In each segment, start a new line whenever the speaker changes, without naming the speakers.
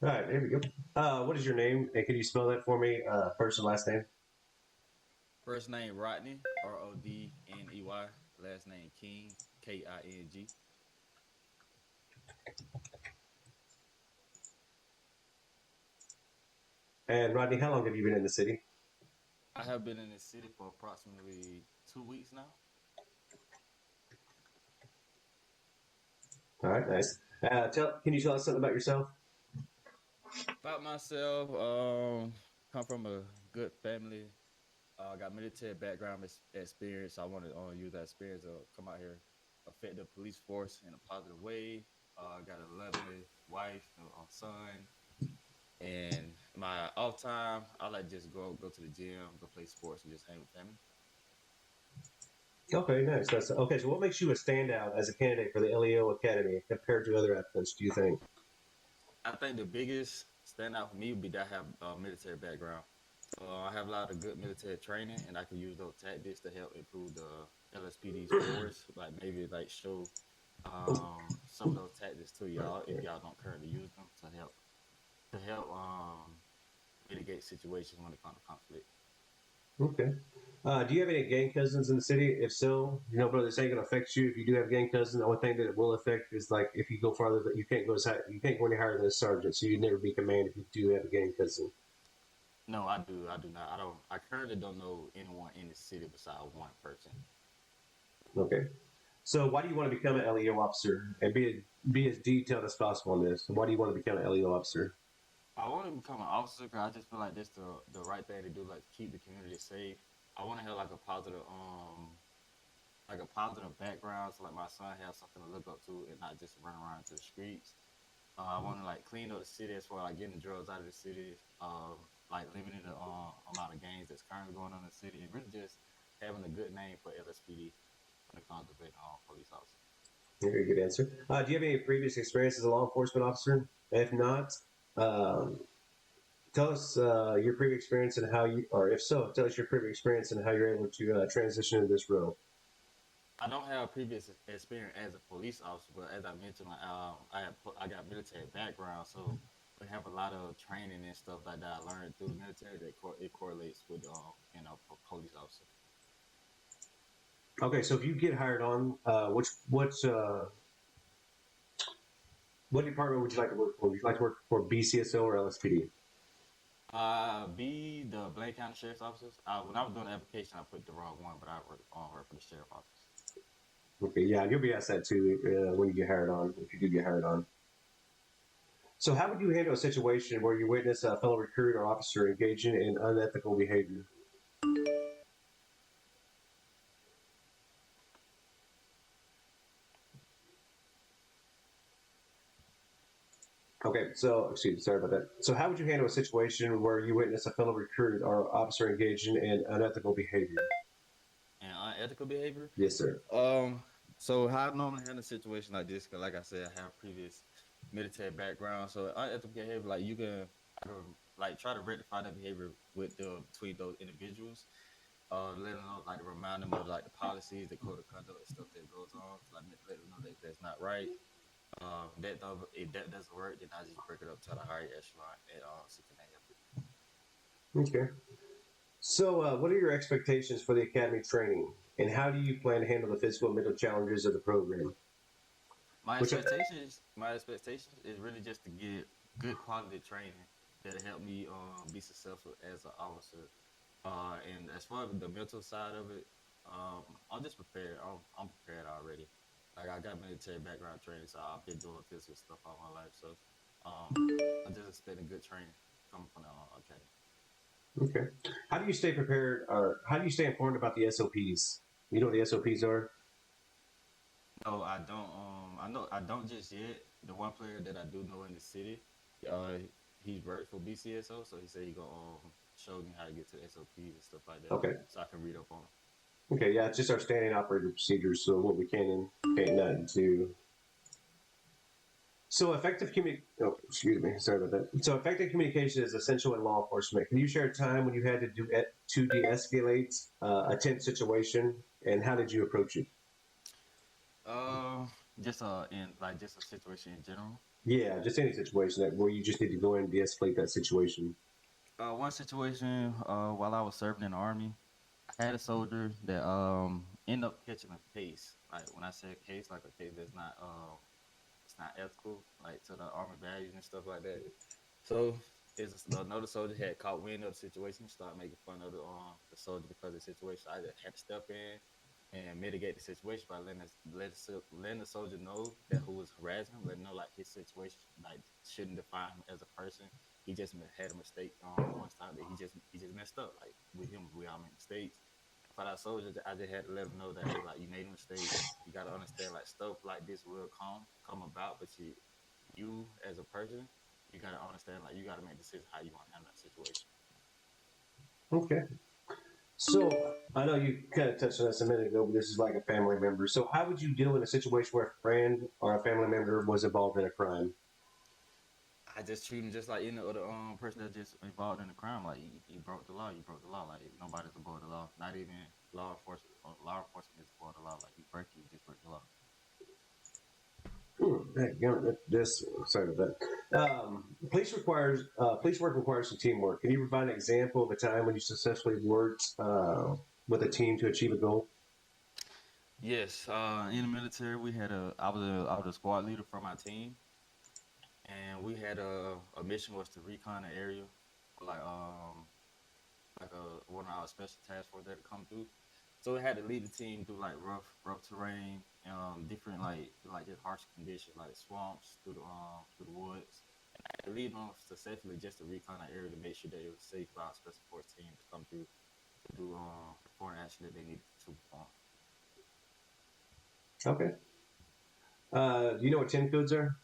All right, here we go. What is your name? And can you spell that for me? First and last name.
First name Rodney, Rodney. Last name King, King.
And Rodney, how long have you been in the city?
I have been in this city for approximately 2 weeks now.
All right, nice. Can you tell us something about yourself?
About myself, come from a good family. Got military background experience. I want to use that experience to come out here, affect the police force in a positive way. Got a lovely wife, a son, and my off time, I like just go to the gym, go play sports, and just hang with family.
Okay, nice. That's okay. So, what makes you a standout as a candidate for the LEO Academy compared to other applicants? Do you think?
I think the biggest standout for me would be that I have a military background. So I have a lot of good military training, and I can use those tactics to help improve the LSPD's force. Like maybe like show some of those tactics to y'all if y'all don't currently use them to help mitigate situations when it comes to conflict.
Okay. Do you have any gang cousins in the city? If so, brother, this ain't gonna affect you. If you do have gang cousins, the only thing that it will affect is like if you go farther, you can't go as high, you can't go any higher than a sergeant. So you'd never be command if you do have a gang cousin.
No, I do. I do not. I don't. I currently don't know anyone in the city besides one person.
Okay. So why do you want to become an LEO officer and be as detailed as possible on this? Why do you want to become an LEO officer?
I want to become an officer because I just feel like that's the right thing to do, like to keep the community safe. I want to have like a positive background, so like my son has something to look up to and not just run around to the streets. I want to like clean up the city as far as like getting the drugs out of the city, like limiting the amount of gangs that's currently going on in the city, and really just having a good name for LSPD when it comes to being police officer.
Very good answer. Do you have any previous experience as a law enforcement officer? If not, um, tell us your previous experience and how you, or if so, tell us your previous experience and how you're able to transition into this role.
I don't have previous experience as a police officer, but as I mentioned, like, I got military background, so we have a lot of training and stuff like that I learned through the military that it correlates with police officer.
Okay, so if you get hired on, what department would you like to work for? Would you like to work for BCSO or LSPD?
Be the Blaine County Sheriff's Officers. When I was doing the application, I put the wrong one, but I work for the sheriff office.
Okay, yeah, you'll be asked that too when you get hired on, if you do get hired on. So, how would you handle a situation where you witness a fellow recruit or officer engaging in unethical behavior? Okay, so excuse me, sorry about that. So, how would you handle a situation where you witness a fellow recruit or officer engaging in unethical behavior?
And unethical behavior.
Yes, sir.
Um, so how I normally handle a situation like this, because like I said, I have previous military background. So unethical behavior, like I can like try to rectify that behavior with the between those individuals. Let them know, like to remind them of like the policies, the code of conduct, and stuff that goes on. Like let them know that that's not right. If that doesn't work, then I just break it up to the higher echelon and seeking that help.
Okay. So, what are your expectations for the academy training, and how do you plan to handle the physical and mental challenges of the program? Which,
My expectations is really just to get good quality training that'll help me be successful as an officer. And as far as the mental side of it, I'm just prepared. I'm prepared already. Like I got military background training, so I've been doing physical stuff all my life. So I'm just expecting good training coming from the academy.
okay. How do you stay prepared, or how do you stay informed about the SOPs? You know what the SOPs are?
No, I don't. I know I don't just yet. The one player that I do know in the city, uh, he's worked for BCSO, so he said he gonna show me how to get to the SOPs and stuff like that,
Okay.
so I can read up on them.
Okay, yeah, it's just our standing operating procedures, so what we can and can't not do. So effective oh, excuse me, sorry about that. So effective communication is essential in law enforcement. Can you share a time when you had to to de-escalate a tense situation, and how did you approach it?
Just in like just a situation in general.
Yeah, just any situation that where you just need to go in and de-escalate that situation.
One situation, while I was serving in the army, I had a soldier that ended up catching a case. Like when I say case, like a case that's not it's not ethical, like to the army values and stuff like that. So is another soldier had caught wind of the situation, started making fun of the soldier because of the situation. I just had to step in and mitigate the situation by letting the soldier know that who was harassing him, letting him know like his situation like shouldn't define him as a person. He just had a mistake one time that he just messed up. Like with him, we all make mistakes. For that soldier, I just had to let him know that hey, like you made a mistake. You got to understand like stuff like this will come about, but you as a person, you got to understand like you got to make decisions how you want to handle that situation.
Okay. So I know you kind of touched on this a minute ago, but this is like a family member. So how would you deal in a situation where a friend or a family member was involved in a crime?
I just treat him just like any other person that's just involved in a crime. Like you broke the law, you broke the law. Like nobody's above the law. Not even law enforcement. Law enforcement is above the law. Like you break it, you just break the law.
This sorry about that. Police work requires some teamwork. Can you provide an example of a time when you successfully worked with a team to achieve a goal?
Yes, in the military, we had I was a squad leader for my team, and we had a mission was to recon the area, for like one of our special task force that come through. So we had to lead the team through like rough terrain, different like just harsh conditions like swamps through the woods. And I had to lead them successfully just to recon the area to make sure that it was safe for our special force team to come through to do perform the action that they needed to perform.
Okay. Do you know what 10 codes are?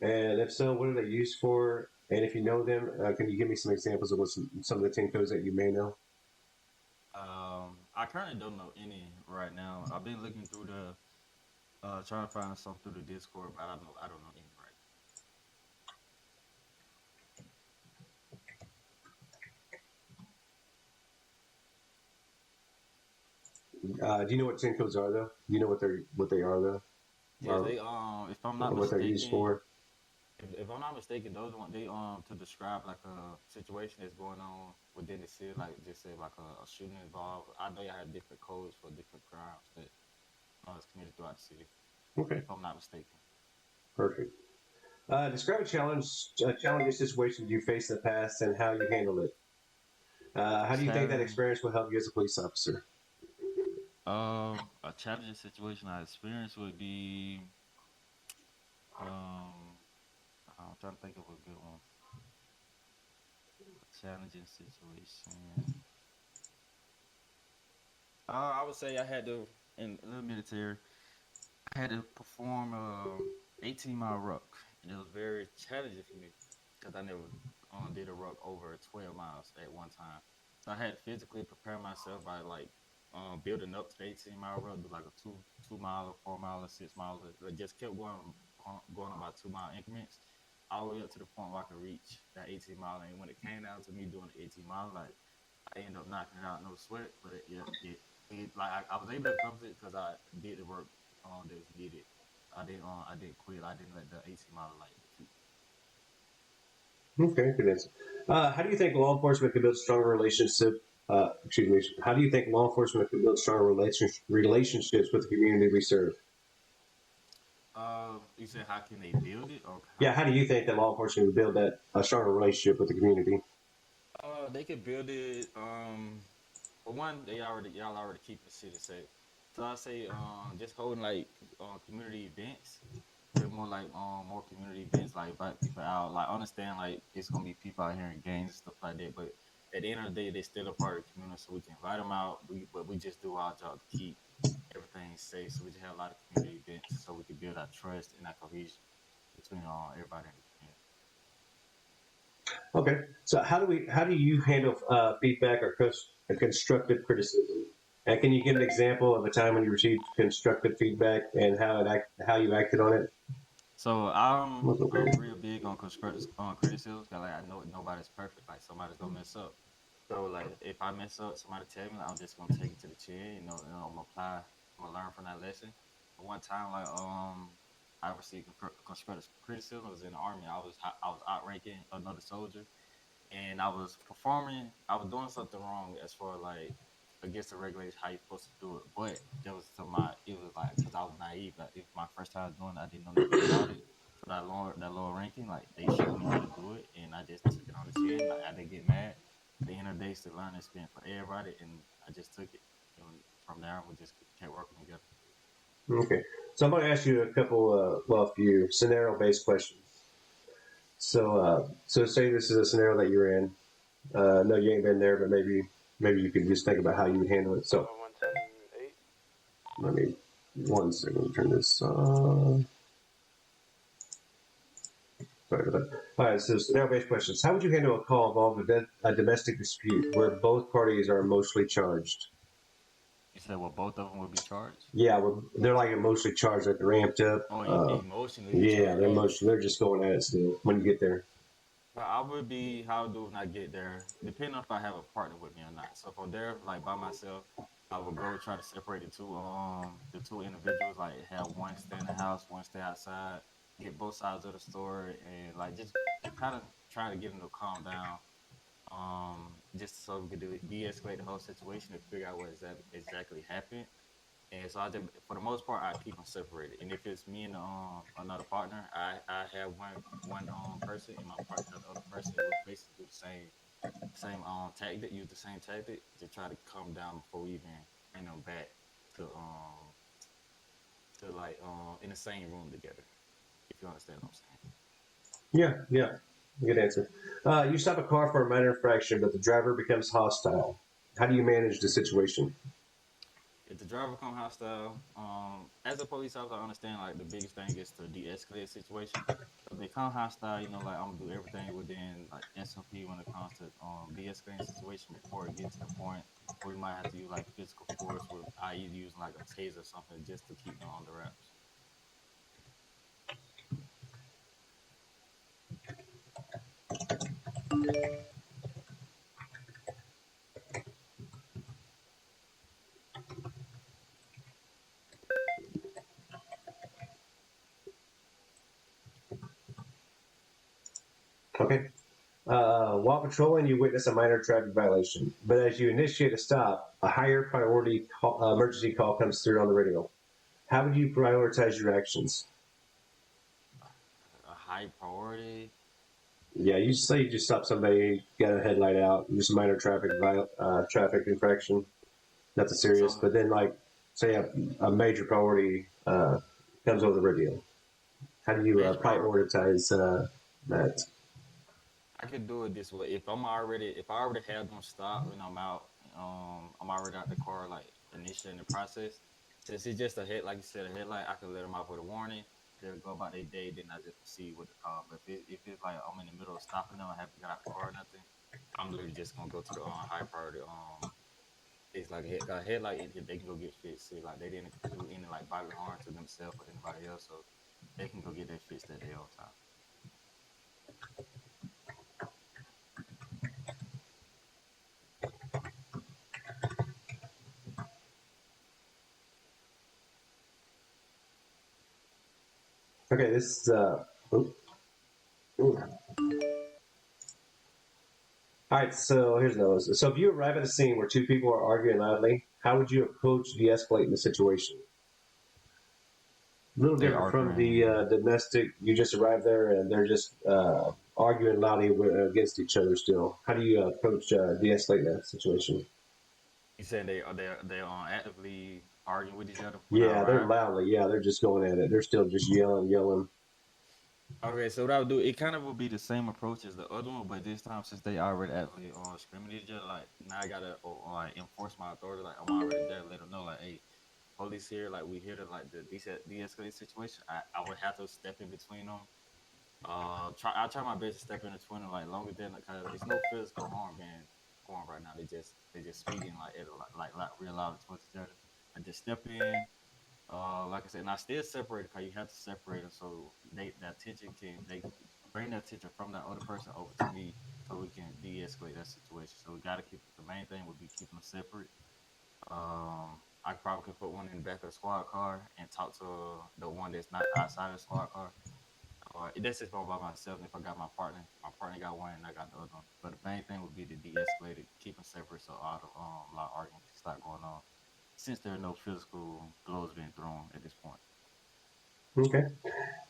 And if so, what are they used for? And if you know them, can you give me some examples of what some of the 10 codes that you may know?
I currently don't know any right now. I've been looking through the trying to find some through the Discord, but I don't know any right
Do you know what 10 codes are, though? Do you know what they are, though?
now. Yes,
Or
they if I'm not
what they're used
mistaken,
for?
if I'm not mistaken, those want they to describe like a situation that's going on within the city, like just say like a shooting involved. I know y'all have different codes for different crimes that is committed throughout the city.
Okay,
If I'm not mistaken.
perfect. Describe a challenging situation you faced in the past and how you handled it. How do you think that
Challenge,
experience will help you as a police officer?
a challenging situation I experienced would be um, I'm trying to think of a good one. A challenging situation. I would say I had to in the military. I had to perform a 18-mile ruck, and it was very challenging for me because I never did a ruck over 12 miles at one time. So I had to physically prepare myself by like building up to the 18-mile ruck, do like a two mile, or 4 mile, or 6 miles. I just kept going about 2 mile increments, all the way up to the point where I could reach that 18 mile. And when it came down to me doing the 18 mile, like I ended up knocking it out, no sweat. But it like I was able to accomplish it because I did the work that was needed. I didn't quit. I didn't let the 18 mile like defeat me.
Okay, good answer. How do you think law enforcement can build stronger relationship? Excuse me. How do you think law enforcement can build stronger relationships with the community we serve?
You said how can they build it or how
Yeah,
can
how do
they?
you think that law enforcement would build that a stronger relationship with the community?
They could build it. For one, y'all already keep the city safe. So I say just holding like community events, but more community events, like invite people out, like understand like it's gonna be people out here in gangs and stuff like that. But at the end of the day, they still a part of the community, so we can invite them out. But we just do our job to keep everything safe. So we just have a lot of community events, so we can build our trust and our cohesion between everybody in the community.
Okay, so how do you handle feedback or constructive criticism? And can you give an example of a time when you received constructive feedback and how you acted on it?
So I'm real big on constructive on criticism. 'Cause, like I know nobody's perfect. Like somebody's gonna mess up. So like if I mess up, somebody tell me, like, I'm just gonna take it to the chin. I'm gonna apply. I'm gonna learn from that lesson. But one time, like I received constructive criticism. I was in the army. I was outranking another soldier, and I was performing. I was doing something wrong as far like against the regulations how you're supposed to do it. But there was some my it was like because I was naive. Like it was my first time doing it. I didn't know nothing about it. So that lower ranking, like they showed me how to do it, and I just took it on the chin. Like I didn't get mad. At the end of the day, it's a learning experience for everybody, and I just took it. And from there, we just kept working together.
Okay. So I'm going to ask you a couple, well, a few scenario-based questions. So say this is a scenario that you're in. No, you ain't been there, but maybe you can just think about how you would handle it. So
110.8.
let me 1 second turn this on. Sorry about that. All right, so scenario-based questions. How would you handle a call involving a domestic dispute where both parties are emotionally charged?
You said, well, both of them would be charged.
Yeah, well, they're like emotionally charged, like they're ramped up.
Oh, emotionally
Yeah,
charged.
they're
Oh,
emotional. They're just going at it still when you get there.
well, I would be how I do when I get there, depending on if I have a partner with me or not. So if I'm there like by myself, I would go try to separate the two individuals, like have one stay in the house, one stay outside, get both sides of the story, and like just kind of try to get them to calm down. Just so we could de-escalate the whole situation and figure out what exactly happened. And so I just, for the most part, I keep them separated. And if it's me and another partner, I have one person, and my partner the other person. We'll basically do the same tactic, use the same tactic to try to calm down before we even bring them back to um to like in the same room together. If you understand what I'm saying.
Yeah, yeah. Good answer. You stop a car for a minor infraction, but the driver becomes hostile. How do you manage the situation?
If the driver come hostile, as a police officer, I understand like the biggest thing is to de-escalate the situation. So if they come hostile, you know, like I'm gonna do everything within like SOP when it comes to de-escalating situation before it get to the point where we might have to use like physical force, with i.e. using like a taser or something just to keep them on the wraps.
Okay. While patrolling, you witness a minor traffic violation, but as you initiate a stop, a higher priority emergency call comes through on the radio. How would you prioritize your actions?
A high priority.
Yeah, you say you just stop somebody, got a headlight out, just a minor traffic infraction, nothing serious.
So
But then, like, say a major priority comes over the radio. How do you
major priority.
prioritize that?
I could do it this way. If I already have them stopped and I'm out, I'm already out the car, like initiating the process. Since it's just a head, like you said, a headlight, I can let them out with a warning. They'll go about their day, then I just proceed with the call. But if it's like I'm in the middle of stopping them, I haven't got out the car or nothing, I'm literally just gonna go to the high priority. It's like a headlight, they can go get fixed. See, like they didn't do any like bodily harm to themselves or anybody else, so they can go get that fixed that day on time.
Okay, this is. Ooh. All right, so here's another one. So if you arrive at a scene where two people are arguing loudly, how would you approach de-escalating the situation? A little
They
different from the
arguing.
domestic. You just arrive there and they're just arguing loudly against each other. Still, how do you approach de-escalate that situation?
You said they actively arguing with each other when I
Yeah, they're
arrive.
loudly. Yeah, they're just going at it. They're still just yelling.
Okay, so what I would do, it kind of would be the same approach as the other one, but this time since they already actually screaming at each other, like now I gotta like enforce my authority. Like I'm already there, let them know, like, hey, police here, like we here to like the de-escalate situation. I would have to step in between them. I try my best to step in between them, like longer than like, cause it's no physical harm being going right now. They just speaking like it like real loud towards each other. I just step in. Like I said, and I still separate because you have to separate them so that attention can they bring that attention from that other person over to me so we can de-escalate that situation. So we got to keep the main thing would be keeping them separate. I probably could put one in the back of the squad car and talk to the one that's not outside of the squad car. Or that's if I'm by myself. If I got my partner got one and I got the other one. But the main thing would be to de-escalate it, keep them separate so all the a lot of arguing can start going on. Since there are no physical blows being thrown at this point.
Okay.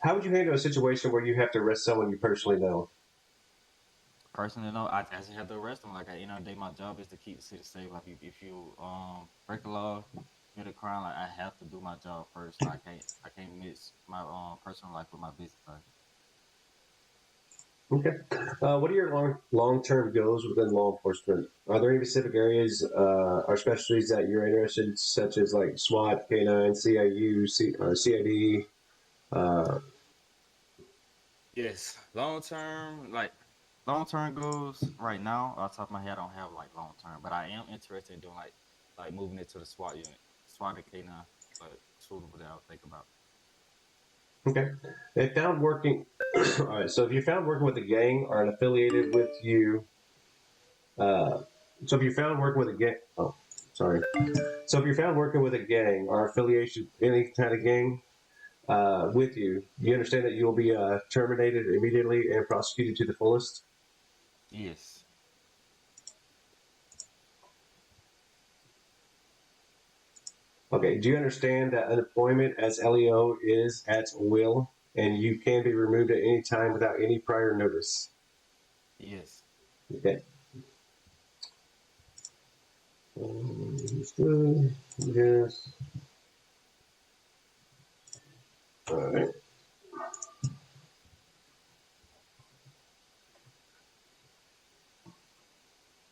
How would you handle a situation where you have to arrest someone you personally know?
Personally, no, I just have to arrest them. Like at the end of the day, my job is to keep the city safe. Like if you break the law, commit a crime, like I have to do my job first. Like I can't mix my personal life with my business life.
Okay. What are your long term goals within law enforcement? Are there any specific areas or specialties that you're interested in, such as like SWAT, K9, CIU, CID? Uh,
Yes, long term goals. Right now, off the top of my head, I don't have like long term, but I am interested in doing like moving it to the SWAT unit, SWAT and K9. But suitable that I'll think about.
okay. If found working, all right. So if you found working with a gang or an affiliated with you, uh, so if you found working with a gang, oh, sorry. So if you're found working with a gang or affiliation, any kind of gang, with you, you understand that you will be terminated immediately and prosecuted to the fullest.
Yes,
Okay. Do you understand that unemployment as LEO is at will and you can be removed at any time without any prior notice?
yes.
Okay. Good. Yes. All right.